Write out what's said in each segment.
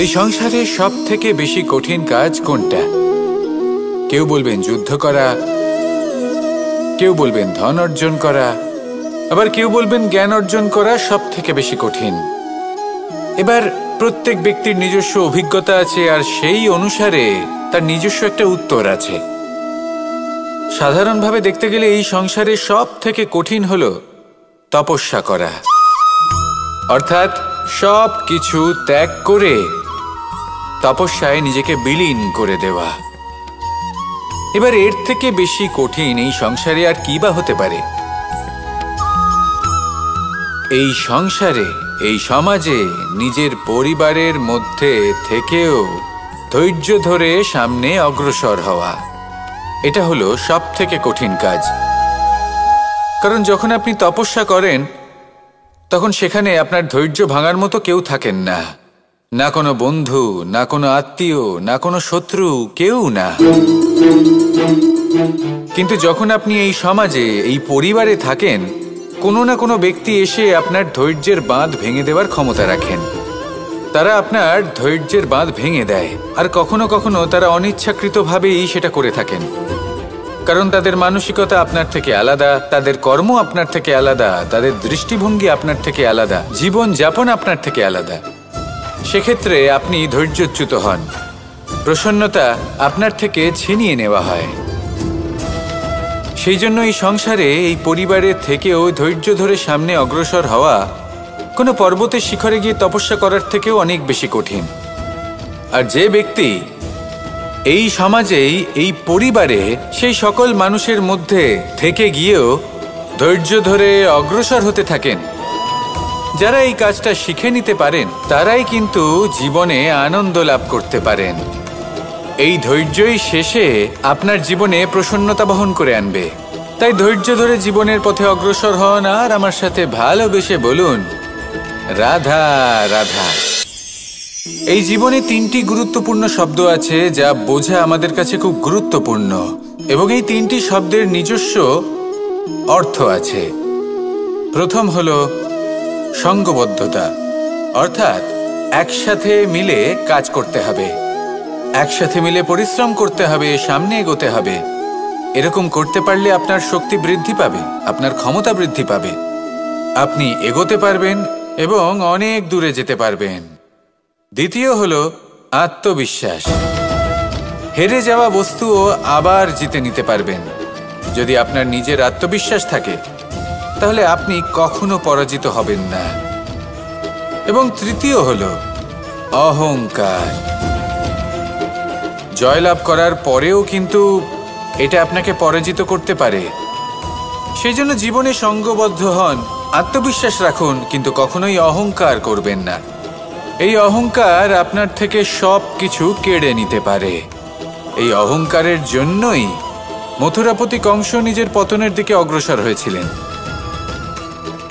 এই সংসারে সব থেকে বেশি কঠিন কাজ কোনটা? কেউ বলবেন যুদ্ধ করা, কেউ বলবেন ধন অর্জন করা, আবার কেউ বলবেন জ্ঞান অর্জন করা সব থেকে বেশি কঠিন। এবার প্রত্যেক ব্যক্তির নিজস্ব অভিজ্ঞতা আছে, আর সেই অনুসারে তার নিজস্ব একটা উত্তর আছে। সাধারণভাবে দেখতে গেলে এই সংসারে সব থেকে কঠিন হলো তপস্যা করা, অর্থাৎ সব কিছু ত্যাগ করে তপস্যায় নিজেকে বিলীন করে দেওয়া। এবার এর থেকে বেশি কঠিন এই সংসারে আর কি বা হতে পারে? এই সংসারে, এই সমাজে, নিজের পরিবারের মধ্যে থেকেও ধৈর্য ধরে সামনে অগ্রসর হওয়া, এটা হলো সব থেকে কঠিন কাজ। কারণ যখন আপনি তপস্যা করেন তখন সেখানে আপনার ধৈর্য ভাঙার মতো কেউ থাকেন না, না কোনো বন্ধু, না কোনো আত্মীয়, না কোনো শত্রু, কেউ না। কিন্তু যখন আপনি এই সমাজে, এই পরিবারে থাকেন, কোনো না কোনো ব্যক্তি এসে আপনার ধৈর্যের বাঁধ ভেঙে দেওয়ার ক্ষমতা রাখেন। তারা আপনার ধৈর্যের বাঁধ ভেঙে দেয়, আর কখনো কখনো তারা অনিচ্ছাকৃতভাবেই সেটা করে থাকেন। কারণ তাদের মানসিকতা আপনার থেকে আলাদা, তাদের কর্ম আপনার থেকে আলাদা, তাদের দৃষ্টিভঙ্গি আপনার থেকে আলাদা, জীবন যাপন আপনার থেকে আলাদা। সেক্ষেত্রে আপনি ধৈর্যচ্যুত হন, প্রসন্নতা আপনার থেকে ছিনিয়ে নেওয়া হয়। সেই জন্য এই সংসারে, এই পরিবারের থেকেও ধৈর্য ধরে সামনে অগ্রসর হওয়া কোনো পর্বতের শিখরে গিয়ে তপস্যা করার থেকেও অনেক বেশি কঠিন। আর যে ব্যক্তি এই সমাজেই, এই পরিবারে, সেই সকল মানুষের মধ্যে থেকে গিয়েও ধৈর্য ধরে অগ্রসর হতে থাকেন, যারা এই কাজটা শিখে নিতে পারেন, তারাই কিন্তু জীবনে আনন্দ লাভ করতে পারেন। এই ধৈর্যই শেষে আপনার জীবনে প্রসন্নতা বহন করে আনবে। তাই ধৈর্য ধরে জীবনের পথে অগ্রসর হন, আর আমার সাথে ভালোবেসে বলুন রাধা রাধা। এই জীবনে তিনটি গুরুত্বপূর্ণ শব্দ আছে যা বোঝা আমাদের কাছে খুব গুরুত্বপূর্ণ, এবং এই তিনটি শব্দের নিজস্ব অর্থ আছে। প্রথম হলো সঙ্গবদ্ধতা, অর্থাৎ একসাথে মিলে কাজ করতে হবে, একসাথে মিলে পরিশ্রম করতে হবে, সামনে এগোতে হবে। এরকম করতে পারলে আপনার শক্তি বৃদ্ধি পাবে, আপনার ক্ষমতা বৃদ্ধি পাবে, আপনি এগোতে পারবেন এবং অনেক দূরে যেতে পারবেন। দ্বিতীয় হলো আত্মবিশ্বাস। হেরে যাওয়া বস্তুও আবার জিতে নিতে পারবেন। যদি আপনার নিজের আত্মবিশ্বাস থাকে তাহলে আপনি কখনো পরাজিত হবেন না। এবং তৃতীয় হলো অহংকার। জয়লাভ করার পরেও কিন্তু এটা আপনাকে পরাজিত করতে পারে। সেই জন্য জীবনে সঙ্গবদ্ধ হন, আত্মবিশ্বাস রাখুন, কিন্তু কখনোই অহংকার করবেন না। এই অহংকার আপনার থেকে সব কিছু কেড়ে নিতে পারে। এই অহংকারের জন্যই মথুরাপতি কংস নিজের পতনের দিকে অগ্রসর হয়েছিলেন।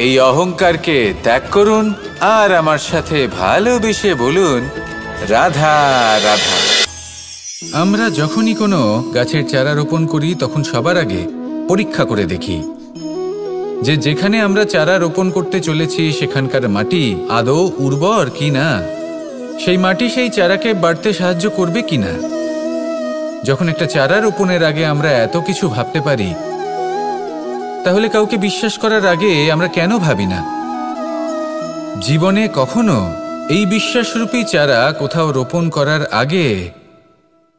এই অহংকারকে ত্যাগ করুন, আর আমার সাথে ভালোবেসে বলুন রাধা রাধা। আমরা যখনই কোনো গাছের চারা রোপণ করি তখন সবার আগে পরীক্ষা করে দেখি যে যেখানে আমরা চারা রোপণ করতে চলেছি সেখানকার মাটি আদৌ উর্বর কিনা, সেই মাটি সেই চারাকে বাড়তে সাহায্য করবে কিনা। যখন একটা চারা রোপণের আগে আমরা এত কিছু ভাবতে পারি, তাহলে কাউকে বিশ্বাস করার আগে আমরা কেন ভাবি না? জীবনে কখনো এই বিশ্বাসরূপী চারা কোথাও রোপণ করার আগে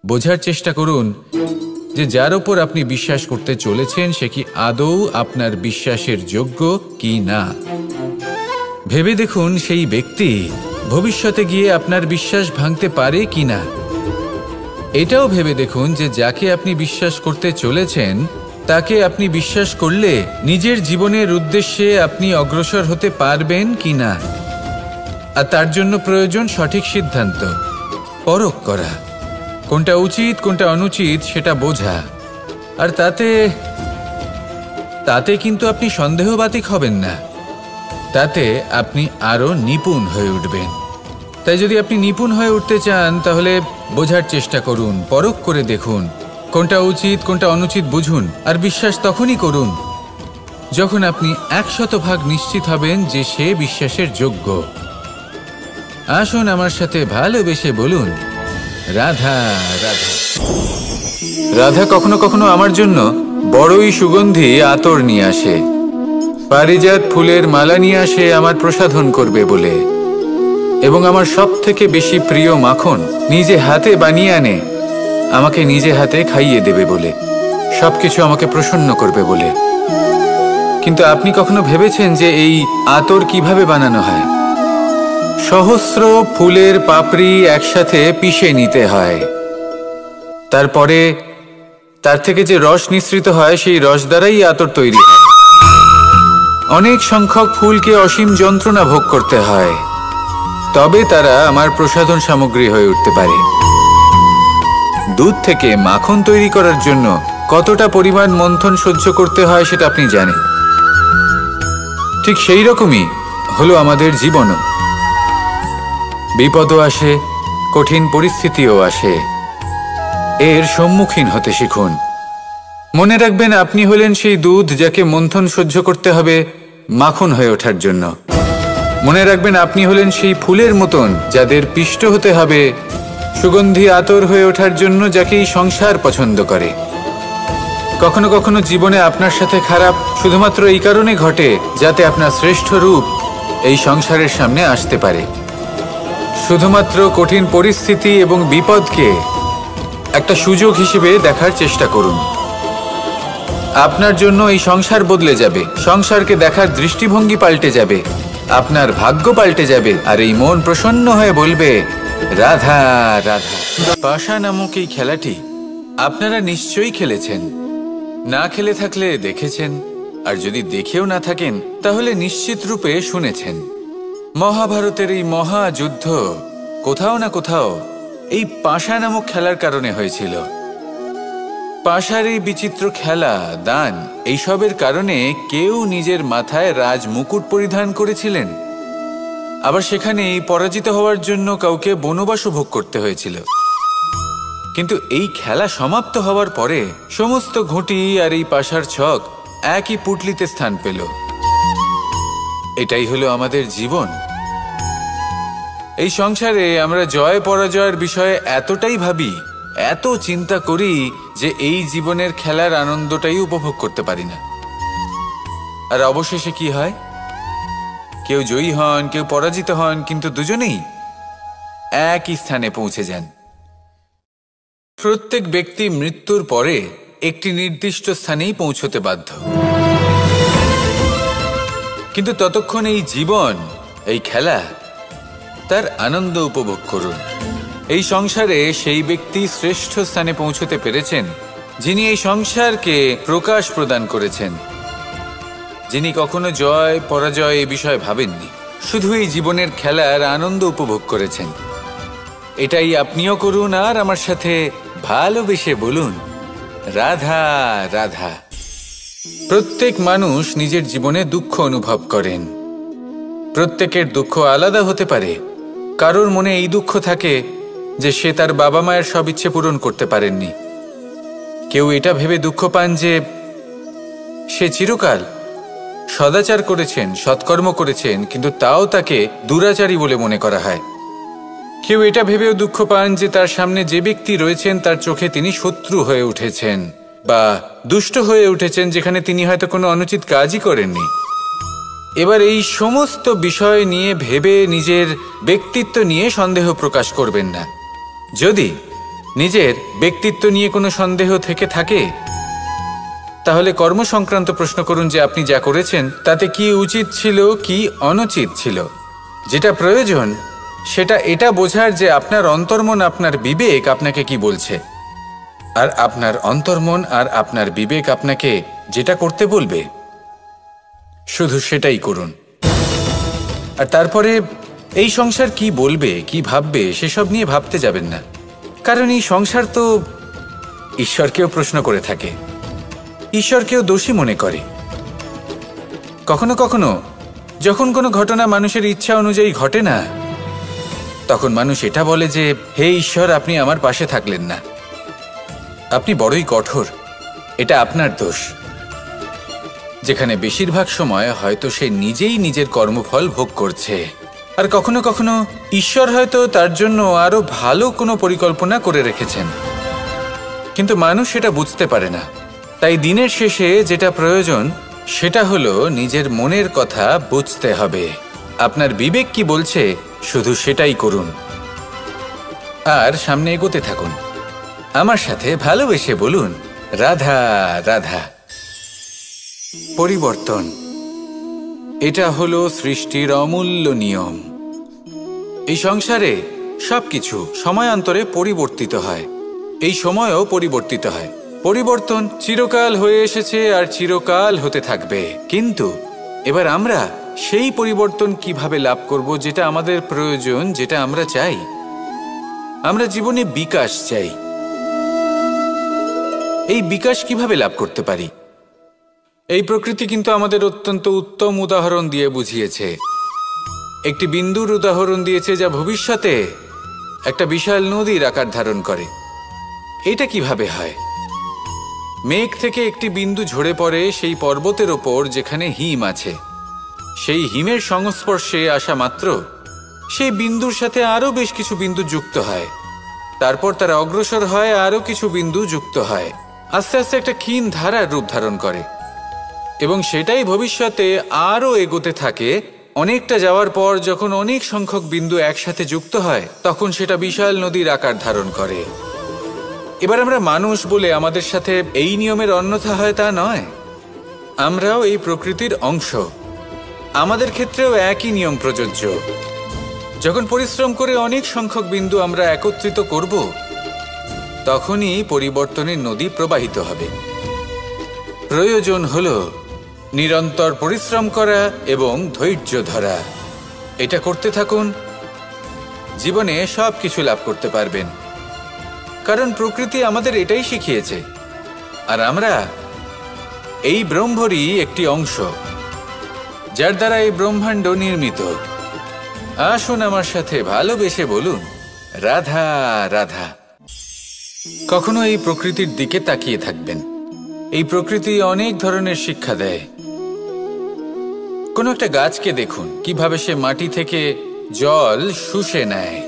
বোঝার চেষ্টা করুন যে যার ওপর আপনি বিশ্বাস করতে চলেছেন সে কি আদৌ আপনার বিশ্বাসের যোগ্য কি না। ভেবে দেখুন সেই ব্যক্তি ভবিষ্যতে গিয়ে আপনার বিশ্বাস ভাঙতে পারে কি না। এটাও ভেবে দেখুন যে যাকে আপনি বিশ্বাস করতে চলেছেন তাকে আপনি বিশ্বাস করলে নিজের জীবনের উদ্দেশ্যে আপনি অগ্রসর হতে পারবেন কি না। আর তার জন্য প্রয়োজন সঠিক সিদ্ধান্ত, পরখ করা, কোনটা উচিত কোনটা অনুচিত সেটা বোঝা। আর তাতে কিন্তু আপনি সন্দেহবাতিক হবেন না, তাতে আপনি আরো নিপুণ হয়ে উঠবেন। তাই যদি আপনি নিপুণ হয়ে উঠতে চান তাহলে বোঝার চেষ্টা করুন, পরখ করে দেখুন, কোনটা উচিত কোনটা অনুচিত বুঝুন। আর বিশ্বাস তখনই করুন যখন আপনি 100% নিশ্চিত হবেন যে সে বিশ্বাসের যোগ্য। আসুন আমার সাথে ভালোবেসে বলুন, রাধা রাধা। রাধা কখনো কখনো আমার জন্য বড়ই সুগন্ধি আতর নিয়ে আসে, পারিজাত ফুলের মালা নিয়ে আসে আমার প্রসাধন করবে বলে, এবং আমার সব থেকে বেশি প্রিয় মাখন নিজে হাতে বানিয়ে আনে আমাকে নিজে হাতে খাইয়ে দেবে বলে, সবকিছু আমাকে প্রসন্ন করবে বলে। কিন্তু আপনি কখনো ভেবেছেন যে এই আতর কিভাবে বানানো হয়? সহস্র ফুলের পাপড়ি একসাথে পিষে নিতে হয়, তারপরে তার থেকে যে রস নিঃসৃত হয় সেই রস দ্বারাই আতর তৈরি হয়। অনেক সংখ্যক ফুলকে অসীম যন্ত্রণা ভোগ করতে হয়, তবে তারা আমার প্রসাধন সামগ্রী হয়ে উঠতে পারে। দুধ থেকে মাখন তৈরি করার জন্য কতটা পরিমাণ মন্থন সহ্য করতে হয় সেটা আপনি জানেন। ঠিক সেই রকমই হলো আমাদের জীবনও। বিপদও আসে, কঠিন পরিস্থিতিও আসে, এর সম্মুখীন হতে শিখুন। মনে রাখবেন, আপনি হলেন সেই দুধ যাকে মন্থন সহ্য করতে হবে মাখন হয়ে ওঠার জন্য। মনে রাখবেন, আপনি হলেন সেই ফুলের মতন যাদের পিষ্ট হতে হবে সুগন্ধি আতর হয়ে ওঠার জন্য, যাকে এই সংসার পছন্দ করে। কখনো কখনো জীবনে আপনার সাথে খারাপ শুধুমাত্র এই কারণে ঘটে যাতে আপনার শ্রেষ্ঠ রূপ এই সংসারের সামনে আসতে পারে। শুধুমাত্র কঠিন পরিস্থিতি এবং বিপদকে একটা সুযোগ হিসেবে দেখার চেষ্টা করুন। আপনার জন্য এই সংসার বদলে যাবে, সংসারকে দেখার দৃষ্টিভঙ্গি পাল্টে যাবে, আপনার ভাগ্য পাল্টে যাবে, আর এই মন প্রসন্ন হয়ে বলবে, রাধা রাধা। পাশা নামক এই খেলাটি আপনারা নিশ্চয়ই খেলেছেন, না খেলে থাকলে দেখেছেন, আর যদি দেখেও না থাকেন তাহলে নিশ্চিত রূপে শুনেছেন। মহাভারতের এই মহাযুদ্ধ কোথাও না কোথাও এই পাশা নামক খেলার কারণে হয়েছিল। পাশার এই বিচিত্র খেলা, দান, এইসবের কারণে কেউ নিজের মাথায় রাজ মুকুট পরিধান করেছিলেন, আবার সেখানে পরাজিত হওয়ার জন্য কাউকে বনবাসও ভোগ করতে হয়েছিল। কিন্তু এই খেলা সমাপ্ত হওয়ার পরে সমস্ত ঘুঁটি আর এই পাশার ছক একই পুটলিতে স্থান পেল। এটাই হলো আমাদের জীবন। এই সংসারে আমরা জয় পরাজয়ের বিষয়ে এতটাই ভাবি, এত চিন্তা করি যে এই জীবনের খেলার আনন্দটাই উপভোগ করতে পারি না। আর অবশেষে কি হয়? কেউ জয়ী হন, কেউ পরাজিত হন, কিন্তু দুজনেই একই স্থানে পৌঁছে যান। প্রত্যেক ব্যক্তি মৃত্যুর পরে একটি নির্দিষ্ট স্থানেই পৌঁছতে বাধ্য, কিন্তু ততক্ষণ এই জীবন, এই খেলা, তার আনন্দ উপভোগ করুন। এই সংসারে সেই ব্যক্তি শ্রেষ্ঠ স্থানে পৌঁছতে পেরেছেন যিনি এই সংসারকে প্রকাশ প্রদান করেছেন, যিনি কখনো জয় পরাজয় এ বিষয়ে ভাবেননি, শুধু এই জীবনের খেলার আনন্দ উপভোগ করেছেন। এটাই আপনিও করুন, আর আমার সাথে ভালোবেসে বলুন, রাধা রাধা। প্রত্যেক মানুষ নিজের জীবনে দুঃখ অনুভব করেন। প্রত্যেকের দুঃখ আলাদা হতে পারে। কারোর মনে এই দুঃখ থাকে যে সে তার বাবা মায়ের সব ইচ্ছে পূরণ করতে পারেননি। কেউ এটা ভেবে দুঃখ পান যে সে চিরকাল সদাচার করেছেন, সৎকর্ম করেছেন, কিন্তু তাও তাকে দুরাচারী বলে মনে করা হয়। কেউ এটা ভেবেও দুঃখ পান যে তার সামনে যে ব্যক্তি রয়েছেন তার চোখে তিনি শত্রু হয়ে উঠেছেন বা দুষ্ট হয়ে উঠেছেন, যেখানে তিনি হয়তো কোনো অনুচিত কাজই করেননি। এবার এই সমস্ত বিষয় নিয়ে ভেবে নিজের ব্যক্তিত্ব নিয়ে সন্দেহ প্রকাশ করবেন না। যদি নিজের ব্যক্তিত্ব নিয়ে কোনো সন্দেহ থেকে থাকে তাহলে কর্ম সংক্রান্ত প্রশ্ন করুন যে আপনি যা করেছেন তাতে কি উচিত ছিল, কি অনুচিত ছিল। যেটা প্রয়োজন সেটা এটা বোঝার যে আপনার অন্তর্মন, আপনার বিবেক আপনাকে কি বলছে, আর আপনার অন্তর্মন আর আপনার বিবেক আপনাকে যেটা করতে বলবে শুধু সেটাই করুন। আর তারপরে এই সংসার কি বলবে, কি ভাববে সেসব নিয়ে ভাবতে যাবেন না, কারণ এই সংসার তো ঈশ্বরকেও প্রশ্ন করে থাকে, ঈশ্বরকেও দোষী মনে করে। কখনো কখনো যখন কোনো ঘটনা মানুষের ইচ্ছা অনুযায়ী ঘটে না, তখন মানুষ এটা বলে যে হে ঈশ্বর, আপনি আমার পাশে থাকলেন না, আপনি বড়ই কঠোর, এটা আপনার দোষ। যেখানে বেশিরভাগ সময় হয়তো সে নিজেই নিজের কর্মফল ভোগ করছে, আর কখনো কখনো ঈশ্বর হয়তো তার জন্য আরো ভালো কোনো পরিকল্পনা করে রেখেছেন, কিন্তু মানুষ সেটা বুঝতে পারে না। তাই দিনের শেষে যেটা প্রয়োজন সেটা হলো নিজের মনের কথা বুঝতে হবে। আপনার বিবেক কি বলছে শুধু সেটাই করুন আর সামনে এগোতে থাকুন। আমার সাথে ভালোবেসে বলুন, রাধা রাধা। পরিবর্তন, এটা হলো সৃষ্টির অমূল্য নিয়ম। এই সংসারে সবকিছু সময়ান্তরে পরিবর্তিত হয়, এই সময়ও পরিবর্তিত হয়। পরিবর্তন চিরকাল হয়ে এসেছে আর চিরকাল হতে থাকবে, কিন্তু এবার আমরা সেই পরিবর্তন কিভাবে লাভ করব যেটা আমাদের প্রয়োজন, যেটা আমরা চাই। আমরা জীবনে বিকাশ চাই। এই বিকাশ কিভাবে লাভ করতে পারি? এই প্রকৃতি কিন্তু আমাদের অত্যন্ত উত্তম উদাহরণ দিয়ে বুঝিয়েছে। একটি বিন্দুর উদাহরণ দিয়েছে যা ভবিষ্যতে একটা বিশাল নদীর আকার ধারণ করে। এটা কিভাবে হয়? মেঘ থেকে একটি বিন্দু ঝরে পড়ে সেই পর্বতের ওপর যেখানে হিম আছে। সেই হিমের সংস্পর্শে আসা মাত্র সেই বিন্দুর সাথে আরও বেশ কিছু বিন্দু যুক্ত হয়। তারপর তারা অগ্রসর হয়, আরও কিছু বিন্দু যুক্ত হয়, আস্তে আস্তে একটা ক্ষীণ ধারার রূপ ধারণ করে এবং সেটাই ভবিষ্যতে আরও এগোতে থাকে। অনেকটা যাওয়ার পর যখন অনেক সংখ্যক বিন্দু একসাথে যুক্ত হয় তখন সেটা বিশাল নদীর আকার ধারণ করে। এবার আমরা মানুষ বলে আমাদের সাথে এই নিয়মের অন্যথা হয় তা নয়। আমরাও এই প্রকৃতির অংশ, আমাদের ক্ষেত্রেও একই নিয়ম প্রযোজ্য। যখন পরিশ্রম করে অনেক সংখ্যক বিন্দু আমরা একত্রিত করব তখনই পরিবর্তনের নদী প্রবাহিত হবে। প্রয়োজন হলো নিরন্তর পরিশ্রম করা এবং ধৈর্য ধরা। এটা করতে থাকুন, জীবনে সব কিছু লাভ করতে পারবেন, কারণ প্রকৃতি আমাদের এটাই শিখিয়েছে। আর আমরা এই ব্রহ্মরই একটি অংশ, যার দ্বারা এই ব্রহ্মাণ্ড নির্মিত। আসুন আমার সাথে ভালোবেসে বলুন, রাধা রাধা। কখনো এই প্রকৃতির দিকে তাকিয়ে থাকবেন। এই প্রকৃতি অনেক ধরনের শিক্ষা দেয়। কোনো একটা গাছকে দেখুন কিভাবে সে মাটি থেকে জল শুষে নেয়।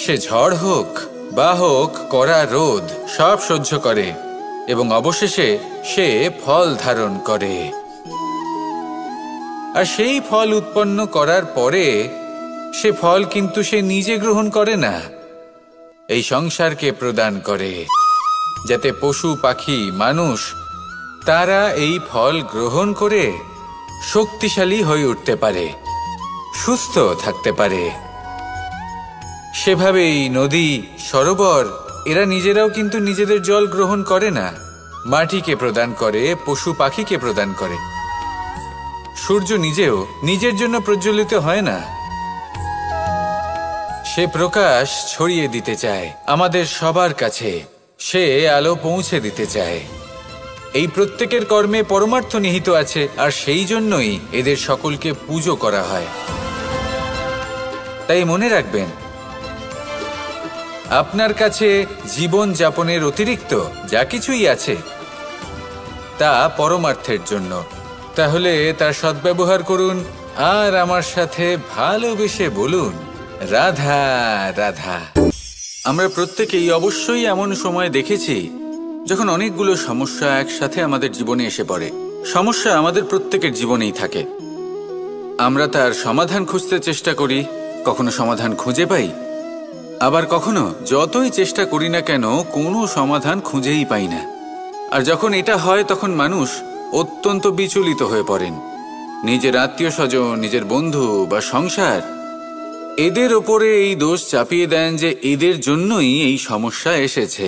সে ঝড় হোক বা হোক কড়া রোদ সব সহ্য করে এবং অবশেষে সে ফল ধারণ করে। আর সেই ফল উৎপন্ন করার পরে সে ফল কিন্তু সে নিজে গ্রহণ করে না, এই সংসারকে প্রদান করে, যাতে পশু পাখি মানুষ তারা এই ফল গ্রহণ করে শক্তিশালী হয়ে উঠতে পারে, সুস্থ থাকতে পারে। সেভাবেই নদী, সরোবর এরা নিজেরাও কিন্তু নিজেদের জল গ্রহণ করে না, মাটিকে প্রদান করে, পশু পাখিকে প্রদান করে। সূর্য নিজেও নিজের জন্য প্রজ্বলিত হয় না, সে প্রকাশ ছড়িয়ে দিতে চায় আমাদের সবার কাছে, সে আলো পৌঁছে দিতে চায়। এই প্রত্যেকের কর্মে পরমার্থ নিহিত আছে, আর সেই জন্যই এদের সকলকে পুজো করা হয়। তাই মনে রাখবেন, আপনার কাছে জীবন যাপনের অতিরিক্ত যা কিছুই আছে তা পরমার্থের জন্য। তাহলে তার সদ্ব্যবহার করুন আর আমার সাথে ভালোবেসে বলুন, রাধা রাধা। আমরা প্রত্যেকেই অবশ্যই এমন সময় দেখেছি যখন অনেকগুলো সমস্যা একসাথে আমাদের জীবনে এসে পড়ে। সমস্যা আমাদের প্রত্যেকের জীবনেই থাকে। আমরা তার সমাধান খুঁজতে চেষ্টা করি, কখনো সমাধান খুঁজে পাই, আবার কখনো যতই চেষ্টা করি না কেন কোনো সমাধান খুঁজেই পাই না। আর যখন এটা হয় তখন মানুষ অত্যন্ত বিচলিত হয়ে পড়েন। নিজের আত্মীয় স্বজন, নিজের বন্ধু বা সংসার এদের ওপরে এই দোষ চাপিয়ে দেন যে এদের জন্যই এই সমস্যা এসেছে।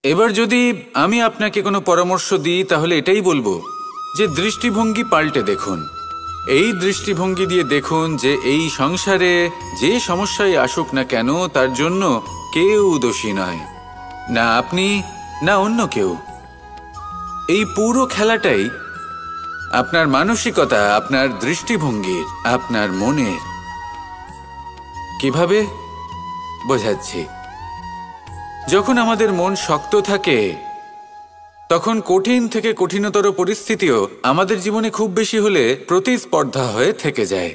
এবার যদি আমি আপনাকে কোনো পরামর্শ দিই তাহলে এটাই বলবো যে দৃষ্টিভঙ্গি পাল্টে দেখুন। এই দৃষ্টিভঙ্গি দিয়ে দেখুন যে এই সংসারে যে সমস্যায় আসুক না কেন তার জন্য কেউ দোষী নয়, না আপনি না অন্য কেউ। এই পুরো খেলাটাই আপনার মানসিকতা, আপনার দৃষ্টিভঙ্গির, আপনার মনের। কিভাবে বোঝাচ্ছি? যখন আমাদের মন শক্ত থাকে তখন কঠিন থেকে কঠিনতর পরিস্থিতিও আমাদের জীবনে খুব বেশি হলে প্রতিস্পর্ধা হয়ে থেকে যায়।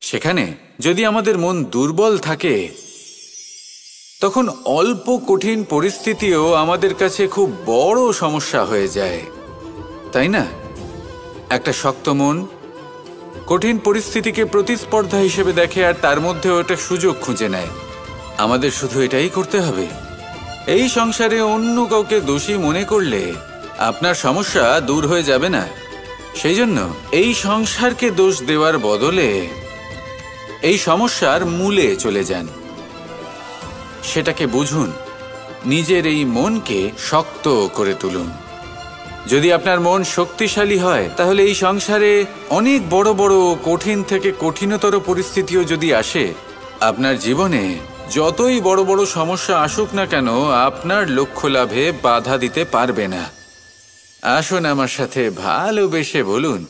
সেখানে যদি আমাদের মন দুর্বল থাকে, তখন অল্প কঠিন পরিস্থিতিও আমাদের কাছে খুব বড় সমস্যা হয়ে যায়, তাই না? একটা শক্ত মন কঠিন পরিস্থিতিকে প্রতিস্পর্ধা হিসেবে দেখে আর তার মধ্যে ওটা সুযোগ খুঁজে নেয়। আমাদের শুধু এটাই করতে হবে। এই সংসারে অন্য কাউকে দোষী মনে করলে আপনার সমস্যা দূর হয়ে যাবে না। সেই জন্য এই সংসারকে দোষ দেওয়ার বদলে এই সমস্যার মূলে চলে যান, সেটাকে বুঝুন, নিজের এই মনকে শক্ত করে তুলুন। যদি আপনার মন শক্তিশালী হয়, তাহলে এই সংসারে অনেক বড় বড় কঠিন থেকে কঠিনতর পরিস্থিতিও যদি আসে, আপনার জীবনে যতই বড় বড় সমস্যা আসুক না কেন, আপনার লক্ষ্য লাভে বাধা দিতে পারবে না। আসুন আমার সাথে ভালোবেসে বলুন,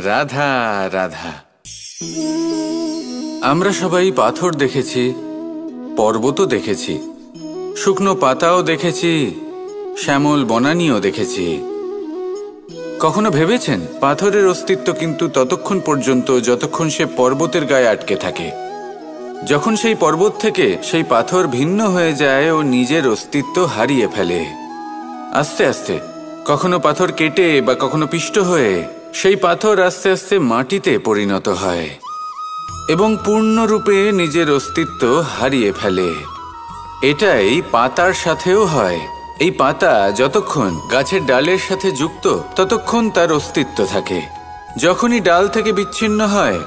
রাধা রাধা। আমরা সবাই পাথর দেখেছি, পর্বতও দেখেছি, শুকনো পাতাও দেখেছি, শ্যামল বনানীও দেখেছি। কখনো ভেবেছেন পাথরের অস্তিত্ব কিন্তু ততক্ষণ পর্যন্ত যতক্ষণ সে পর্বতের গায়ে আটকে থাকে। যখন সেই পর্বত থেকে সেই পাথর ভিন্ন হয়ে যায় ও নিজের অস্তিত্ব হারিয়ে ফেলে। আস্তে আস্তে কখনো পাথর কেটে বা কখনো পিষ্ট হয়ে সেই পাথর আস্তে আস্তে মাটিতে পরিণত হয় এবং পূর্ণরূপে নিজের অস্তিত্ব হারিয়ে ফেলে। এটাই পাতার সাথেও হয়। এই পাতা যতক্ষণ গাছের ডালের সাথে যুক্ত ততক্ষণ তার অস্তিত্ব থাকে। যখনই ডাল থেকে বিচ্ছিন্ন হয়,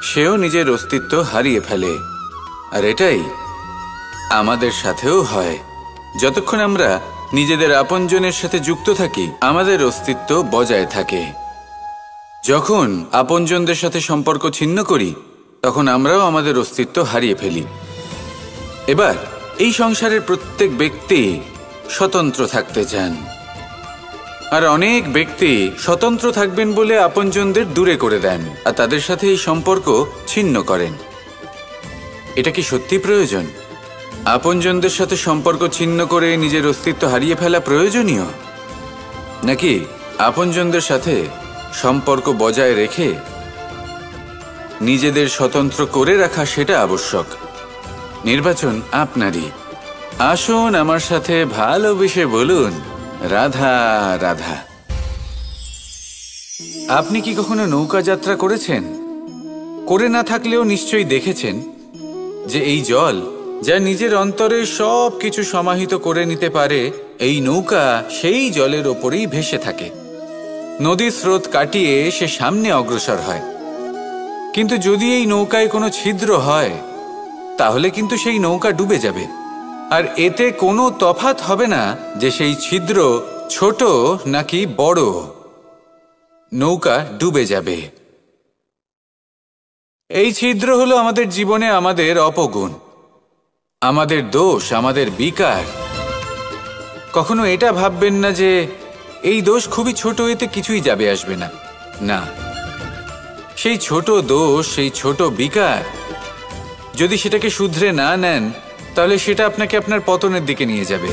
সেও নিজের অস্তিত্ব হারিয়ে ফেলে। আর এটাই আমাদের সাথেও হয়। যতক্ষণ আমরা নিজেদের আপনজনের সাথে যুক্ত থাকি, আমাদের অস্তিত্ব বজায় থাকে। যখন আপনজনদের সাথে সম্পর্ক ছিন্ন করি, তখন আমরাও আমাদের অস্তিত্ব হারিয়ে ফেলি। এবার এই সংসারের প্রত্যেক ব্যক্তি স্বতন্ত্র থাকতে চান, আর অনেক ব্যক্তি স্বতন্ত্র থাকবেন বলে আপনজনদের দূরে করে দেন আর তাদের সাথে এই সম্পর্ক ছিন্ন করেন। এটা কি সত্যি প্রয়োজন? আপনজনদের সাথে সম্পর্ক ছিন্ন করে নিজের অস্তিত্ব হারিয়ে ফেলা প্রয়োজনীয়, নাকি আপনজনদের সাথে সম্পর্ক বজায় রেখে নিজেদের স্বতন্ত্র করে রাখা সেটা আবশ্যক? নির্বাচন আপনারই। আসুন আমার সাথে ভালোবেসে বলুন, রাধা রাধা। আপনি কি কখনো নৌকা যাত্রা করেছেন? করে না থাকলেও নিশ্চয়ই দেখেছেন যে এই জল যা নিজের অন্তরে সব কিছু সমাহিত করে নিতে পারে, এই নৌকা সেই জলের ওপরেই ভেসে থাকে। নদীর স্রোত কাটিয়ে সে সামনে অগ্রসর হয়। কিন্তু যদি এই নৌকায় কোনো ছিদ্র হয়, তাহলে কিন্তু সেই নৌকা ডুবে যাবে। আর এতে কোনো তফাৎ হবে না যে সেই ছিদ্র ছোট নাকি বড়, নৌকা ডুবে যাবে। এই ছিদ্র হলো আমাদের জীবনে আমাদের অপগুণ, আমাদের দোষ, আমাদের বিকার। কখনো এটা ভাববেন না যে এই দোষ খুবই ছোট, এতে কিছুই যাবে আসবে না। না, সেই ছোট দোষ, সেই ছোট বিকার, যদি সেটাকে শুধরে না নেন, তাহলে সেটা আপনাকে আপনার পতনের দিকে নিয়ে যাবে।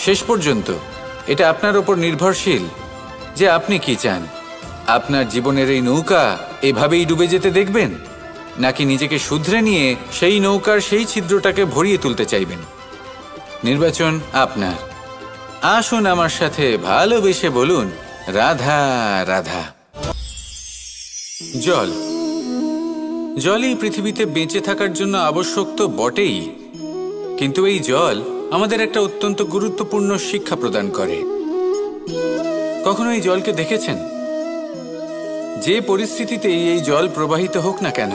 শেষ পর্যন্ত এটা আপনার ওপর নির্ভরশীল যে আপনি কি চান। আপনার জীবনের এই নৌকা এভাবেই ডুবে যেতে দেখবেন, নাকি নিজেকে শুধরে নিয়ে সেই নৌকার সেই ছিদ্রটাকে ভরিয়ে তুলতে চাইবেন? নির্বাচন আপনার। আসুন আমার সাথে ভালোবেসে বলুন, রাধা রাধা। জল, জলই পৃথিবীতে বেঁচে থাকার জন্য আবশ্যক তো বটেই, কিন্তু এই জল আমাদের একটা অত্যন্ত গুরুত্বপূর্ণ শিক্ষা প্রদান করে। কখনো এই জলকে দেখেছেন? যে পরিস্থিতিতেই এই জল প্রবাহিত হোক না কেন,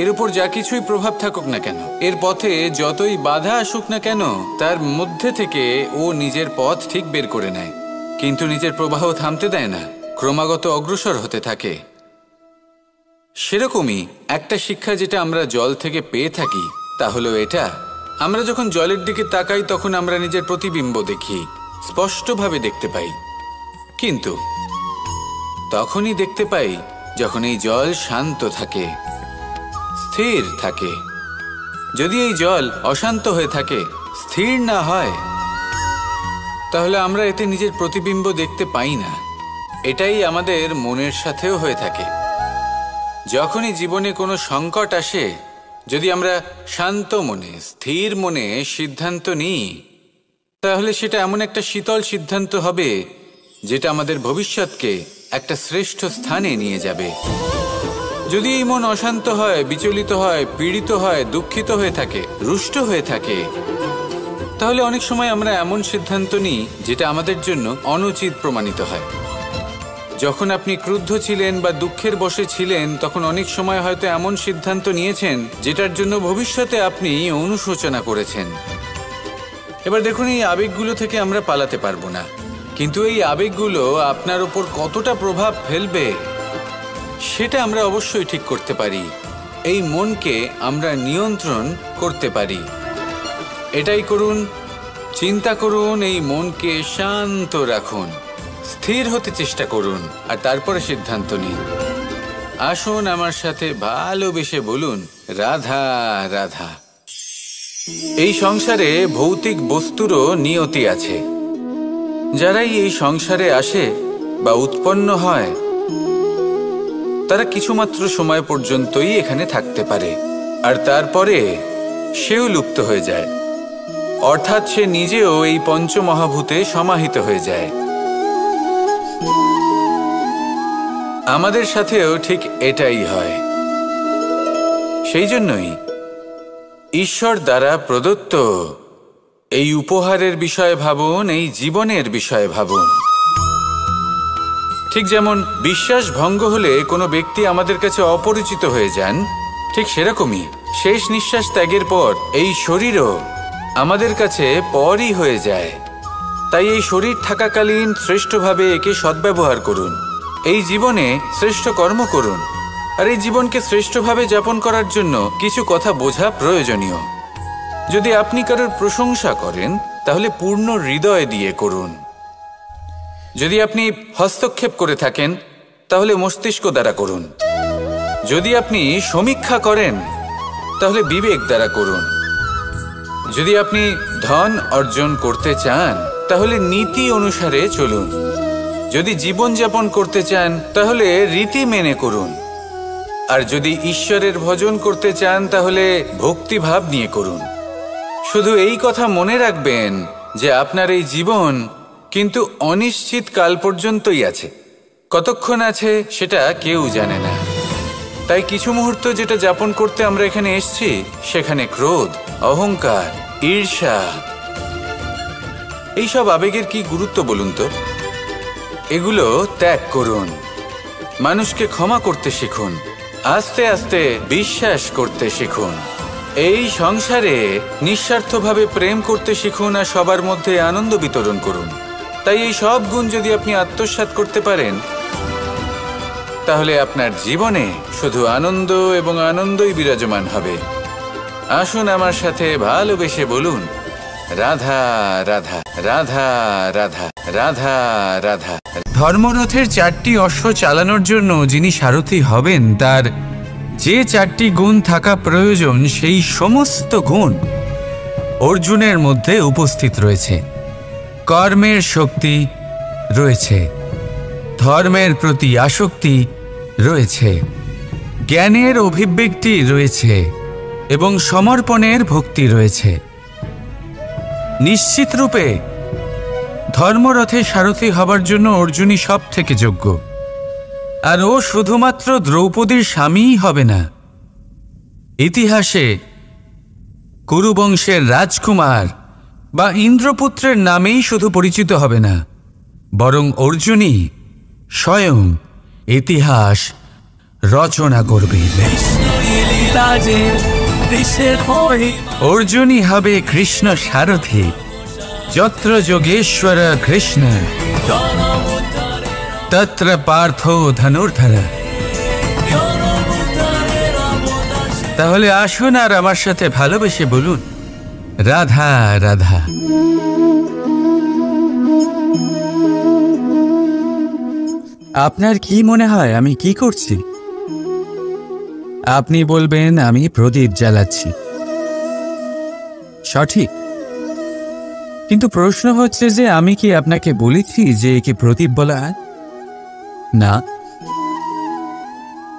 এর উপর যা কিছুই প্রভাব থাকুক না কেন, এর পথে যতই বাধা আসুক না কেন, তার মধ্যে থেকে ও নিজের পথ ঠিক বের করে নেয়, কিন্তু নিজের প্রবাহ থামতে দেয় না, ক্রমাগত অগ্রসর হতে থাকে। সেরকমই একটা শিক্ষা যেটা আমরা জল থেকে পেয়ে থাকি, তা হলো এটা: আমরা যখন জলের দিকে তাকাই তখন আমরা নিজের প্রতিবিম্ব দেখি, স্পষ্টভাবে দেখতে পাই। কিন্তু তখনই দেখতে পাই যখন এই জল শান্ত থাকে, স্থির থাকে। যদি এই জল অশান্ত হয়ে থাকে, স্থির না হয়, তাহলে আমরা এতে নিজের প্রতিবিম্ব দেখতে পাই না। এটাই আমাদের মনের সাথেও হয়ে থাকে। যখনই জীবনে কোনো সংকট আসে, যদি আমরা শান্ত মনে, স্থির মনে সিদ্ধান্ত নিই, তাহলে সেটা এমন একটা শীতল সিদ্ধান্ত হবে যেটা আমাদের ভবিষ্যৎকে একটা শ্রেষ্ঠ স্থানে নিয়ে যাবে। যদি এই মন অশান্ত হয়, বিচলিত হয়, পীড়িত হয়, দুঃখিত হয়ে থাকে, রুষ্ট হয়ে থাকে, তাহলে অনেক সময় আমরা এমন সিদ্ধান্ত নিই যেটা আমাদের জন্য অনুচিত প্রমাণিত হয়। যখন আপনি ক্রুদ্ধ ছিলেন বা দুঃখের বশে ছিলেন, তখন অনেক সময় হয়তো এমন সিদ্ধান্ত নিয়েছেন যেটার জন্য ভবিষ্যতে আপনি অনুশোচনা করেছেন। এবার দেখুন, এই আবেগগুলো থেকে আমরা পালাতে পারবো না, কিন্তু এই আবেগগুলো আপনার উপর কতটা প্রভাব ফেলবে সেটা আমরা অবশ্যই ঠিক করতে পারি। এই মনকে আমরা নিয়ন্ত্রণ করতে পারি। এটাই করুন, চিন্তা করুন, এই মনকে শান্ত রাখুন, স্থির হতে চেষ্টা করুন, আর তারপরে সিদ্ধান্ত নিন। আসুন আমার সাথে ভালোবেসে বলুন, রাধা রাধা। এই সংসারে ভৌতিক বস্তুরও নিয়তি আছে। যারাই এই সংসারে আসে বা উৎপন্ন হয়, তারা কিছুমাত্র সময় পর্যন্তই এখানে থাকতে পারে, আর তারপরে সেও লুপ্ত হয়ে যায়, অর্থাৎ সে নিজেও এই পঞ্চমহাভূতে সমাহিত হয়ে যায়। আমাদের সাথেও ঠিক এটাই হয়। সেই জন্যই ঈশ্বর দ্বারা প্রদত্ত এই উপহারের বিষয়ে ভাবুন, এই জীবনের বিষয়ে ভাবুন। ঠিক যেমন বিশ্বাস ভঙ্গ হলে কোনো ব্যক্তি আমাদের কাছে অপরিচিত হয়ে যান, ঠিক সেরকমই শেষ নিঃশ্বাস ত্যাগের পর এই শরীরও আমাদের কাছে পরই হয়ে যায়। তাই এই শরীর থাকাকালীন শ্রেষ্ঠভাবে একে সদ্ব্যবহার করুন, এই জীবনে শ্রেষ্ঠ কর্ম করুন, আর এই জীবনকে শ্রেষ্ঠভাবে যাপন করার জন্য কিছু কথা বোঝা প্রয়োজনীয়। যদি আপনি কারোর প্রশংসা করেন, তাহলে পূর্ণ হৃদয় দিয়ে করুন। যদি আপনি হস্তক্ষেপ করে থাকেন, তাহলে মস্তিষ্ক দ্বারা করুন। যদি আপনি সমীক্ষা করেন, তাহলে বিবেক দ্বারা করুন। যদি আপনি ধন অর্জন করতে চান, তাহলে নীতি অনুসারে চলুন। যদি জীবনযাপন করতে চান, তাহলে রীতি মেনে করুন। আর যদি ঈশ্বরের ভজন করতে চান, তাহলে ভক্তিভাব নিয়ে করুন। শুধু এই কথা মনে রাখবেন যে আপনার এই জীবন কিন্তু অনিশ্চিত কাল পর্যন্তই আছে। কতক্ষণ আছে সেটা কেউ জানে না। তাই কিছু মুহূর্ত যেটা যাপন করতে আমরা এখানে এসেছি, সেখানে ক্রোধ, অহংকার, ঈর্ষা, এইসব আবেগের কি গুরুত্ব বলুন তো? এগুলো ত্যাগ করুন। মানুষকে ক্ষমা করতে শিখুন, আস্তে আস্তে বিশ্বাস করতে শিখুন। এই সংসারে নিঃস্বার্থভাবে প্রেম করতে শিখুন, আর সবার মধ্যে আনন্দ বিতরণ করুন। তাই এই সব গুণ যদি আপনি আত্মসাৎ করতে পারেন, তাহলে আপনার জীবনে শুধু আনন্দ এবং আনন্দই বিরাজমান হবে। আসুন আমার সাথে ভালোবেসে বলুন, রাধা রাধা, রাধা রাধা, রাধা রাধা। ধর্মরথের 4টি অশ্ব চালানোর জন্য যিনি সারথি হবেন, তার যে 4টি গুণ থাকা প্রয়োজন, সেই সমস্ত গুণ অর্জুনের মধ্যে উপস্থিত রয়েছে। কর্মের শক্তি রয়েছে, ধর্মের প্রতি আসক্তি রয়েছে, জ্ঞানের অভিব্যক্তি রয়েছে এবং সমর্পণের ভক্তি রয়েছে। নিশ্চিত রূপে ধর্মরথে সারথি হবার জন্য অর্জুনই সব থেকে যোগ্য। আর ও শুধুমাত্র দ্রৌপদীর স্বামীই হবে না, ইতিহাসে কুরুবংশের রাজকুমার বা ইন্দ্রপুত্রের নামেই শুধু পরিচিত হবে না, বরং অর্জুনই স্বয়ং ইতিহাস রচনা করবে। অর্জুনই হবে কৃষ্ণ সারথি। যত্র যোগেশ্বর কৃষ্ণ তত্র পার্থ ধনুর্ধর। তাহলে আসুন আর আমার সাথে ভালোবেসে বলুন, রাধা রাধা। আপনার কি মনে হয় আমি কি করছি? আপনি বলবেন আমি প্রদীপ জ্বালাচ্ছি। সঠিক, কিন্তু প্রশ্ন হচ্ছে যে আমি কি আপনাকে বলেছি যে একে প্রদীপ বলা হয়? না।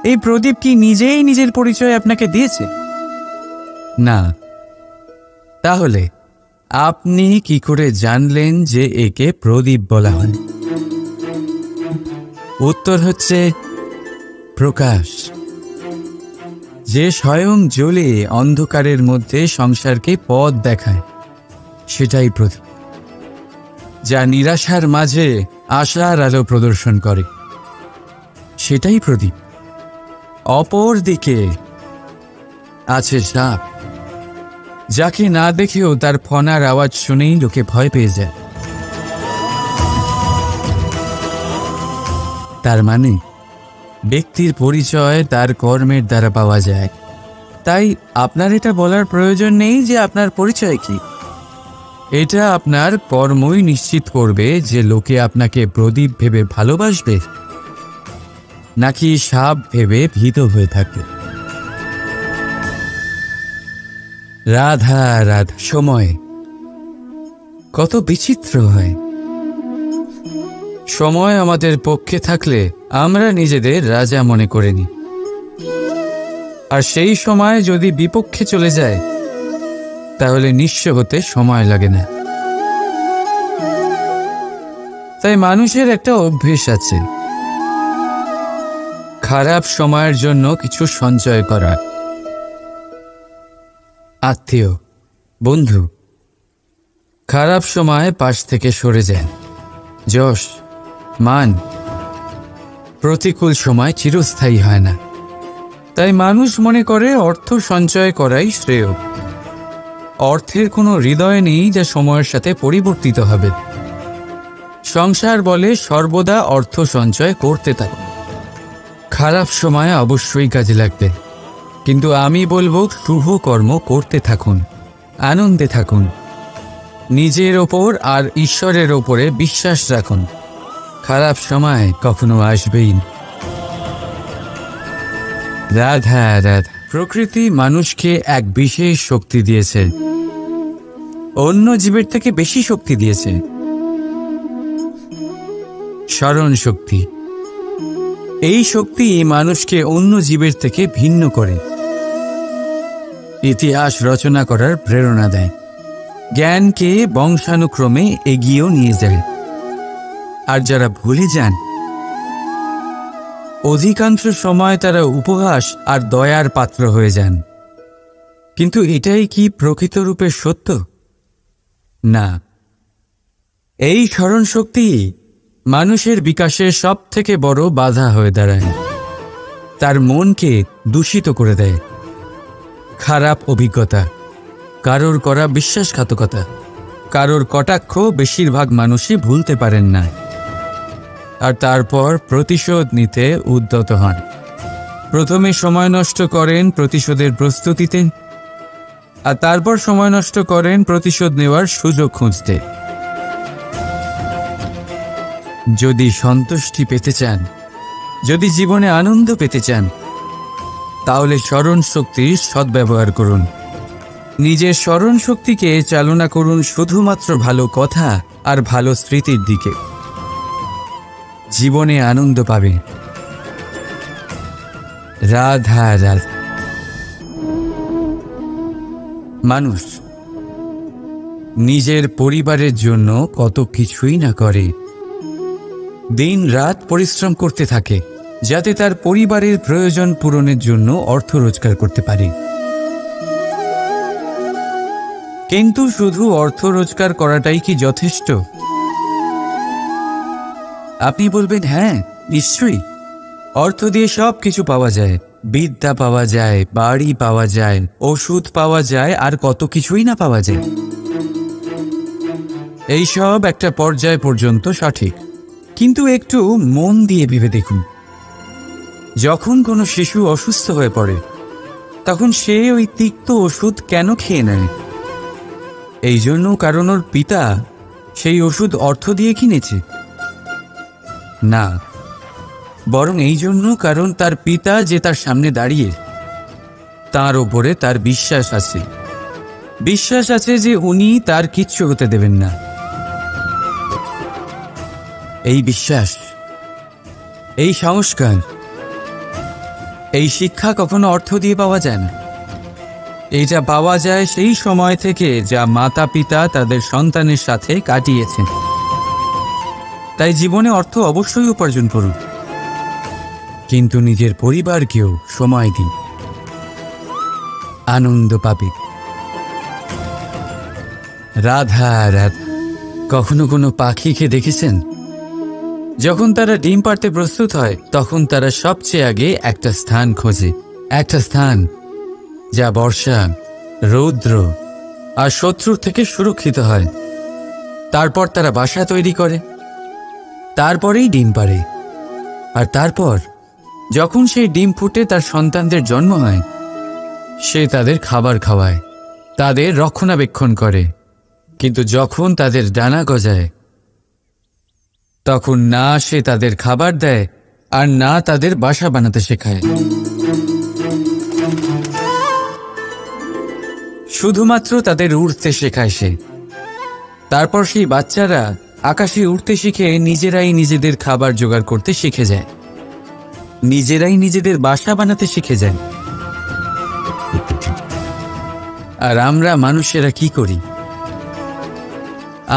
এই প্রদীপ কি নিজেই নিজের পরিচয় আপনাকে দিয়েছে? না। তাহলে আপনি কি করে জানলেন যে একে প্রদীপ বলা হয়? উত্তর হচ্ছে প্রকাশ, যে স্বয়ং জ্বলে অন্ধকারের মধ্যে সংসারকে পথ দেখায়, সেটাই প্রদীপ। যা নিরাশার মাঝে আশার আলো প্রদর্শন করে, সেটাই প্রদীপ। অপর দিকে আছে সাপ, যাকে না দেখেও তার ফনার আওয়াজ শুনেই লোকে ভয় পেয়ে যায়। তার মানে ব্যক্তির পরিচয় তার কর্মের দ্বারা পাওয়া যায়। তাই আপনার এটা বলার প্রয়োজন নেই যে আপনার পরিচয় কি। এটা আপনার কর্মই নিশ্চিত করবে যে লোকে আপনাকে প্রদীপ ভেবে ভালোবাসবে নাকি সাপ ভেবে ভীত হয়ে থাকবে। রাধা রাধা। সময় কত বিচিত্র হয়। সময় আমাদের পক্ষে থাকলে আমরা নিজেদের রাজা মনে করে নিই, আর সেই সময় যদি বিপক্ষে চলে যায় তাহলে নিঃস্ব হতে সময় লাগে না। তাই মানুষের একটা অভ্যেস আছে, খারাপ সময়ের জন্য কিছু সঞ্চয় করা। আত্মীয়, বন্ধু খারাপ সময় পাশ থেকে সরে যায়। যশ, মান প্রতিকূল সময় চিরস্থায়ী হয় না। তাই মানুষ মনে করে অর্থ সঞ্চয় করাই শ্রেয়। অর্থের কোনো হৃদয় নেই যা সময়ের সাথে পরিবর্তিত হবে। সংসার বলে সর্বদা অর্থ সঞ্চয় করতে থাকুন। খারাপ সময় অবশ্যই কাজে লাগবে, কিন্তু আমি বলবো শুভ কর্ম করতে থাকুন, আনন্দে থাকুন, নিজের ওপর আর ঈশ্বরের ওপরে বিশ্বাস রাখুন। খারাপ সময় কখনো আসবেই না। রাধা রাধা। প্রকৃতি মানুষকে এক বিশেষ শক্তি দিয়েছে, অন্য জীবের থেকে বেশি শক্তি দিয়েছে। স্মরণ শক্তি। এই শক্তি মানুষকে অন্য জীবের থেকে ভিন্ন করে, ইতিহাস রচনা করার প্রেরণা দেয়, জ্ঞানকে বংশানুক্রমে এগিয়েও নিয়ে যায়। আর যারা ভুলে যান, অধিকাংশ সময় তারা উপহাস আর দয়ার পাত্র হয়ে যান। কিন্তু এটাই কি প্রকৃত রূপে সত্য? না। এই স্মরণ শক্তি মানুষের বিকাশের সব থেকে বড় বাধা হয়ে দাঁড়ায়। তার মনকে দূষিত করে দেয়। খারাপ অভিজ্ঞতা, কারোর করা বিশ্বাসঘাতকতা, কারোর কটাক্ষ বেশিরভাগ মানুষই ভুলতে পারেন না, আর তারপর প্রতিশোধ নিতে উদ্যত হন। প্রথমে সময় নষ্ট করেন প্রতিশোধের প্রস্তুতিতে, আর তারপর সময় নষ্ট করেন প্রতিশোধ নেওয়ার সুযোগ খুঁজতে। যদি সন্তুষ্টি পেতে চান, যদি জীবনে আনন্দ পেতে চান, তাহলে স্মরণ শক্তির সদ্ব্যবহার করুন। নিজের স্মরণ শক্তিকে চালনা করুন শুধুমাত্র ভালো কথা আর ভালো স্মৃতির দিকে। জীবনে আনন্দ পাবে। রাধা রাধা। মানুষ নিজের পরিবারের জন্য কত কিছুই না করে, দিন রাত পরিশ্রম করতে থাকে যাতে তার পরিবারের প্রয়োজন পূরণের জন্য অর্থ রোজগার করতে পারে। কিন্তু শুধু অর্থ রোজগার করাটাই কি যথেষ্ট? আপনি বলবেন, হ্যাঁ নিশ্চয়ই, অর্থ দিয়ে সব কিছু পাওয়া যায়, বিদ্যা পাওয়া যায়, বাড়ি পাওয়া যায়, ওষুধ পাওয়া যায়, আর কত কিছুই না পাওয়া যায়। এইসব একটা পর্যায় পর্যন্ত সঠিক, কিন্তু একটু মন দিয়ে ভেবে দেখুন, যখন কোনো শিশু অসুস্থ হয়ে পড়ে তখন সে ওই তিক্ত ওষুধ কেন খেয়ে নেয়? এই জন্য কারণ ওর পিতা সেই ওষুধ অর্থ দিয়ে কিনেছে? না, বরং এই জন্য কারণ তার পিতা যে তার সামনে দাঁড়িয়ে, তার ওপরে তার বিশ্বাস আছে, বিশ্বাস আছে যে উনি তার কিচ্ছু হতে দেবেন না। এই বিশ্বাস, এই সংস্কার, এই শিক্ষা কখনো অর্থ দিয়ে পাওয়া যায় না। এইটা পাওয়া যায় সেই সময় থেকে যা মাতা পিতা তাদের সন্তানের সাথে কাটিয়েছেন। তাই জীবনে অর্থ অবশ্যই উপার্জন করুন, কিন্তু নিজের পরিবারকেও সময় দিন, আনন্দ পাবে। রাধা রাধা। কখনো কোনো পাখিকে দেখেছেন? যখন তারা ডিম পাড়তে প্রস্তুত হয় তখন তারা সবচেয়ে আগে একটা স্থান খোঁজে, একটা স্থান যা বর্ষা, রৌদ্র আর শত্রুর থেকে সুরক্ষিত হয়। তারপর তারা বাসা তৈরি করে, তারপরেই ডিম পাড়ে। আর তারপর যখন সেই ডিম ফুটে তার সন্তানদের জন্ম হয়, সে তাদের খাবার খাওয়ায়, তাদের রক্ষণাবেক্ষণ করে। কিন্তু যখন তাদের ডানা গজায় তখন না সে তাদের খাবার দেয় আর না তাদের বাসা বানাতে শেখায়। শুধুমাত্র তাদের উড়তে শেখায় সে। তারপর সেই বাচ্চারা আকাশে উড়তে শিখে নিজেরাই নিজেদের খাবার জোগাড় করতে শিখে যায়, নিজেরাই নিজেদের বাসা বানাতে শিখে যায়। আর আমরা মানুষেরা কি করি?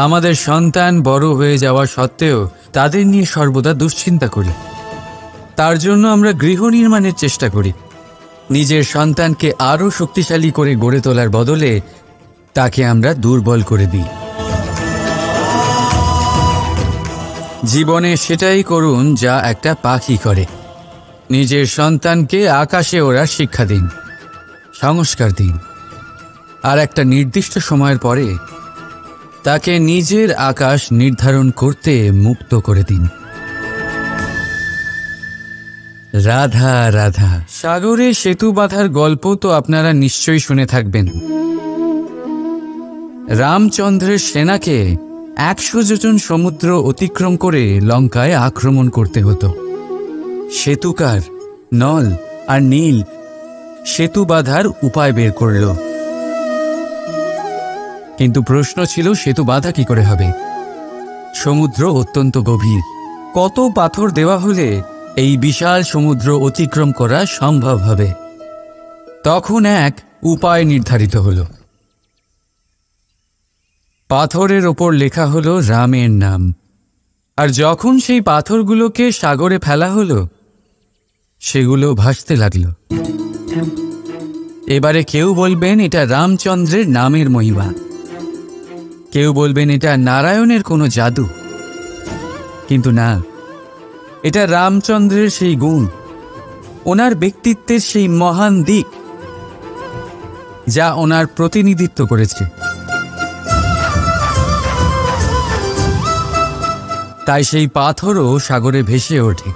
আমাদের সন্তান বড় হয়ে যাওয়া সত্ত্বেও তাদের নিয়ে সর্বদা দুশ্চিন্তা করি। তার জন্য আমরা গৃহ নির্মাণের চেষ্টা করি। নিজের সন্তানকে আরও শক্তিশালী করে গড়ে তোলার বদলে তাকে আমরা দুর্বল করে দিই। জীবনে সেটাই করুন যা একটা পাখি করে। নিজের সন্তানকে আকাশে ওড়ার শিক্ষা দিন, সংস্কার দিন, আর একটা নির্দিষ্ট সময়ের পরে তাকে নিজের আকাশ নির্ধারণ করতে মুক্ত করে দিন। রাধা রাধা। সাগরে সেতু বাঁধার গল্প তো আপনারা নিশ্চয়ই শুনে থাকবেন। রামচন্দ্রের সেনাকে 100 যোজন সমুদ্র অতিক্রম করে লঙ্কায় আক্রমণ করতে হতো। সেতুকার নল আর নীল সেতু বাঁধার উপায় বের করল, কিন্তু প্রশ্ন ছিল সেতু বাঁধা কি করে হবে? সমুদ্র অত্যন্ত গভীর। কত পাথর দেওয়া হলে এই বিশাল সমুদ্র অতিক্রম করা সম্ভব হবে? তখন এক উপায় নির্ধারিত হল। পাথরের ওপর লেখা হলো রামের নাম। আর যখন সেই পাথরগুলোকে সাগরে ফেলা হলো, সেগুলো ভাসতে লাগলো। এবারে কেউ বলবেন এটা রামচন্দ্রের নামের মহিমা, কেউ বলবেন এটা নারায়ণের কোনো জাদু। কিন্তু না, এটা রামচন্দ্রের সেই গুণ, ওনার ব্যক্তিত্বের সেই মহান দিক যা ওনার প্রতিনিধিত্ব করেছে। তাই সেই পাথরও সাগরে ভেসে ওঠে।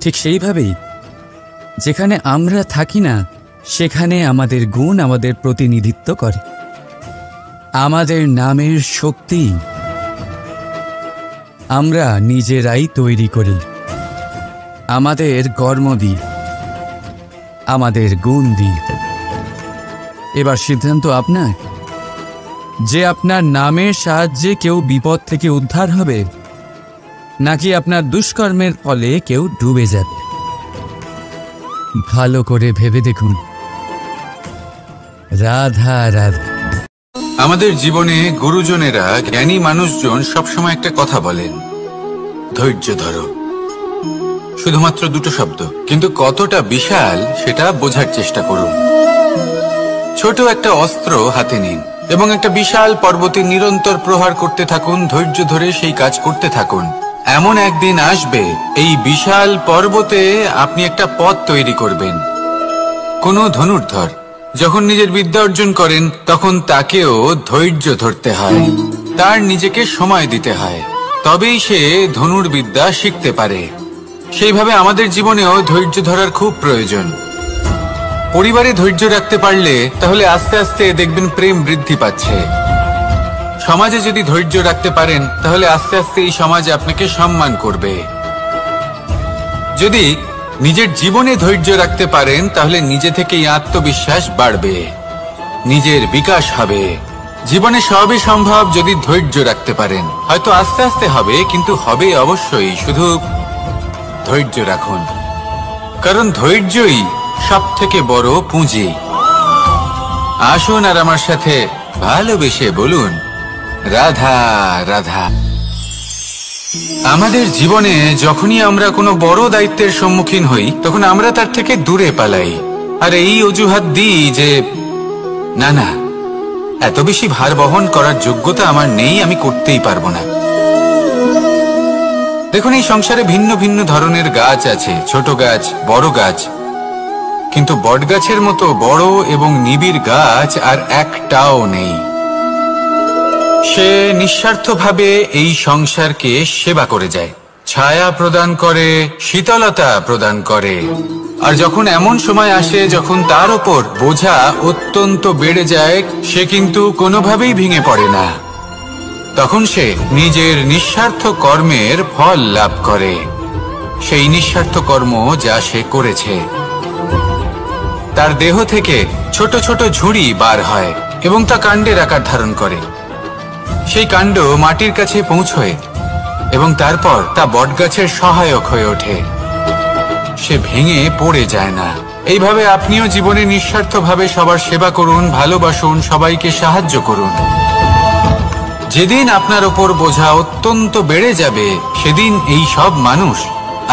ঠিক সেইভাবেই যেখানে আমরা থাকি না, সেখানে আমাদের গুণ আমাদের প্রতিনিধিত্ব করে। আমাদের নামের শক্তি আমরা নিজেরাই তৈরি করি, আমাদের কর্ম দিই, আমাদের গুণ দিই। এবার সিদ্ধান্ত আপনার যে আপনার নামের সাহায্যে কেউ বিপদ থেকে উদ্ধার হবে, নাকি আপনার দুষ্কর্মের ফলে কেউ ডুবে যাবে। ভালো করে ভেবে দেখুন। রাধা রাধা। আমাদের জীবনে গুরুজনেরা, জ্ঞানী মানুষজন সবসময় একটা কথা বলেন, ধৈর্য ধরো। শুধুমাত্র দুটো শব্দ, কিন্তু কতটা বিশাল সেটা বোঝার চেষ্টা করুন। ছোট একটা অস্ত্র হাতে নিন এবং একটা বিশাল পর্বতে নিরন্তর প্রহার করতে থাকুন। ধৈর্য ধরে সেই কাজ করতে থাকুন। এমন একদিন আসবে, এই বিশাল পর্বতে আপনি একটা পথ তৈরি করবেন। কোনো ধনুর্ধর যখন নিজের বিদ্যা অর্জন করেন, তখন তাকেও ধৈর্য ধরতে হয়, তার নিজেকে সময় দিতে হয়, তবেই সে ধনুর্বিদ্যা শিখতে পারে। সেইভাবে আমাদের জীবনেও ধৈর্য ধরার খুব প্রয়োজন। পরিবারে ধৈর্য রাখতে পারলে তাহলে আস্তে আস্তে দেখবেন প্রেম বৃদ্ধি পাচ্ছে। সমাজে যদি ধৈর্য রাখতে পারেন, তাহলে আস্তে আস্তে এই সমাজ আপনাকে সম্মান করবে। যদি নিজের জীবনে ধৈর্য রাখতে পারেন তাহলে নিজে থেকেই আত্মবিশ্বাস বাড়বে, নিজের বিকাশ হবে। জীবনে সবই সম্ভব যদি ধৈর্য রাখতে পারেন। হয়তো আস্তে আস্তে হবে, কিন্তু হবে অবশ্যই। শুধু ধৈর্য রাখুন, কারণ ধৈর্যই সব থেকে বড় পুঁজি। আসুন আর আমার সাথে ভালোবেসে বলুন, রাধা রাধা। আমাদের জীবনে যখনই আমরা কোনো বড় দায়িত্বের সম্মুখীন হই, তখন আমরা তার থেকে দূরে পালাই আর এই অজুহাত দিই যে না না, এত বেশি ভার বহন করার যোগ্যতা আমার নেই, আমি করতেই পারবো না। দেখুন, এই সংসারে ভিন্ন ভিন্ন ধরনের গাছ আছে, ছোট গাছ, বড় গাছ, কিন্তু বটগাছের মতো বড় এবং নিবিড় গাছ আর একটাও নেই। সে নিঃস্বার্থভাবে এই সংসারকে সেবা করে যায়, ছায়া প্রদান করে, শীতলতা প্রদান করে। আর যখন এমন সময় আসে যখন তার ওপর বোঝা অত্যন্ত বেড়ে যায়, সে কিন্তু কোনোভাবেই ভেঙে পড়ে না। তখন সে নিজের নিঃস্বার্থ কর্মের ফল লাভ করে, সেই নিঃস্বার্থ কর্ম যা সে করেছে। তার দেহ থেকে ছোট ছোট ঝুড়ি বার হয় এবং তা কাণ্ডের আকার ধারণ করে। সেই কাণ্ড মাটির কাছে পৌঁছয় এবং তারপর তা বটগাছের সহায়ক হয়ে ওঠে। সে ভেঙে পড়ে যায় না। এইভাবে আপনিও জীবনে নিঃস্বার্থভাবে সবার সেবা করুন, ভালোবাসুন, সবাইকে সাহায্য করুন। যেদিন আপনার ওপর বোঝা অত্যন্ত বেড়ে যাবে, সেদিন এই সব মানুষ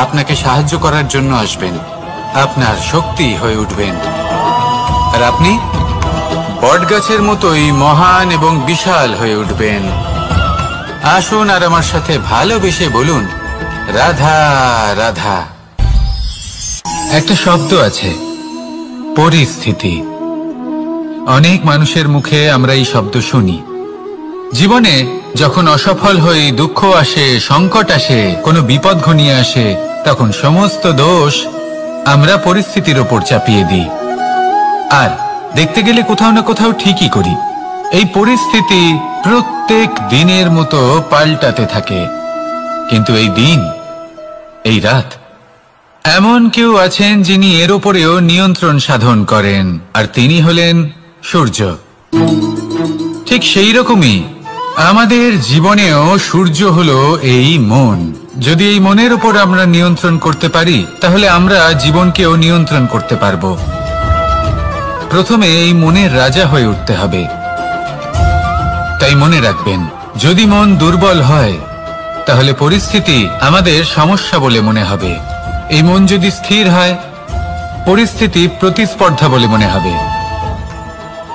আপনাকে সাহায্য করার জন্য আসবেন, আপনার শক্তি হয়ে উঠবেন, আর আপনি বটগাছের মতোই মহান এবং বিশাল হয়ে উঠবেন। আসুন আর আমার সাথে ভালোবেসে বলুন, রাধা রাধা। একটা শব্দ আছে, পরিস্থিতি। অনেক মানুষের মুখে আমরা এই শব্দ শুনি। জীবনে যখন অসফল হই, দুঃখ আসে, সংকট আসে, কোনো বিপদ ঘনিয়ে আসে, তখন সমস্ত দোষ আমরা পরিস্থিতির ওপর চাপিয়ে দিই। আর দেখতে গেলে কোথাও না কোথাও ঠিকই করি। এই পরিস্থিতি প্রত্যেক দিনের মতো পাল্টাতে থাকে, কিন্তু এই দিন, এই রাত, এমন কেউ আছেন যিনি এর ওপরেও নিয়ন্ত্রণ সাধন করেন, আর তিনি হলেন সূর্য। ঠিক সেই রকমই আমাদের জীবনেও সূর্য হলো এই মন। যদি এই মনের উপর আমরা নিয়ন্ত্রণ করতে পারি, তাহলে আমরা জীবনকেও নিয়ন্ত্রণ করতে পারবো। প্রথমে এই মনের রাজা হয়ে উঠতে হবে। তাই মনে রাখবেন, যদি মন দুর্বল হয়, তাহলে পরিস্থিতি আমাদের সমস্যা বলে মনে হবে। এই মন যদি স্থির হয়, পরিস্থিতি প্রতিস্পর্ধা বলে মনে হবে।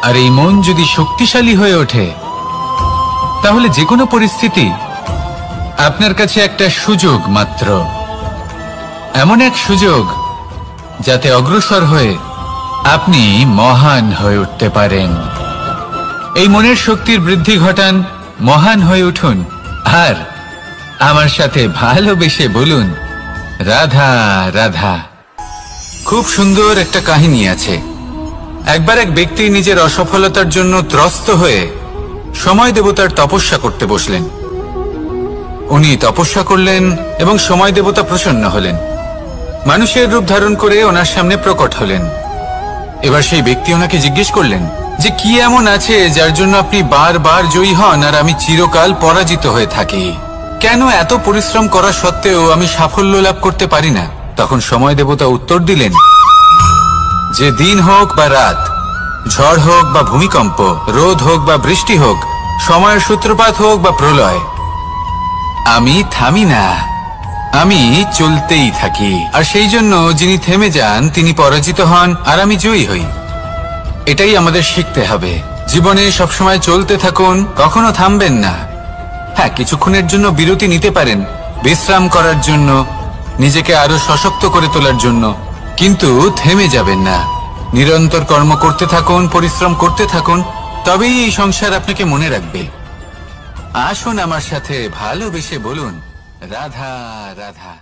আর এই মন যদি শক্তিশালী হয়ে ওঠে, তাহলে যে কোনো পরিস্থিতি আপনার কাছে একটা সুযোগ মাত্র, এমন এক সুযোগ যাতে অগ্রসর হয়ে আপনি মহান হয়ে উঠতে পারেন। এই মনের শক্তির বৃদ্ধি ঘটান, মহান হয়ে উঠুন, আর আমার সাথে ভালোবেসে বলুন, রাধা রাধা। খুব সুন্দর একটা কাহিনী আছে। একবার এক ব্যক্তি নিজের অসফলতার জন্য ত্রস্ত হয়ে সময় দেবতার তপস্যা করতে বসলেন। উনি তপস্যা করলেন এবং সময় দেবতা প্রসন্ন হলেন, মানুষের রূপ ধারণ করে ওনার সামনে প্রকট হলেন। এবার সেই ব্যক্তি ওনাকে জিজ্ঞেস করলেন যে কি এমন আছে যার জন্য আপনি বারবার জয়ী হন আর আমি চিরকাল পরাজিত হয়ে থাকি? কেন এত পরিশ্রম করা সত্ত্বেও আমি সাফল্য লাভ করতে পারি না? তখন সময় দেবতা উত্তর দিলেন যে দিন হোক বা রাত, ঝড় হোক বা ভূমিকম্প, রোদ হোক বা বৃষ্টি হোক, সময়ের সূত্রপাত হোক বা প্রলয়, আমি থামি না, আমি চলতেই থাকি। আর সেই জন্য যিনি থেমে যান তিনি পরাজিত হন আর আমি জয়ী হই। এটাই আমাদের শিখতে হবে। জীবনে সবসময় চলতে থাকুন, কখনো থামবেন না। হ্যাঁ, কিছুক্ষণের জন্য বিরতি নিতে পারেন, বিশ্রাম করার জন্য, নিজেকে আরো সশক্ত করে তোলার জন্য, কিন্তু থেমে যাবেন না। নিরন্তর কর্ম করতে থাকুন, পরিশ্রম করতে থাকুন, তবেই এই সংসার আপনাকে মনে রাখবে। আসুন আমার সাথে ভালোবেসে বলুন, রাধা রাধা।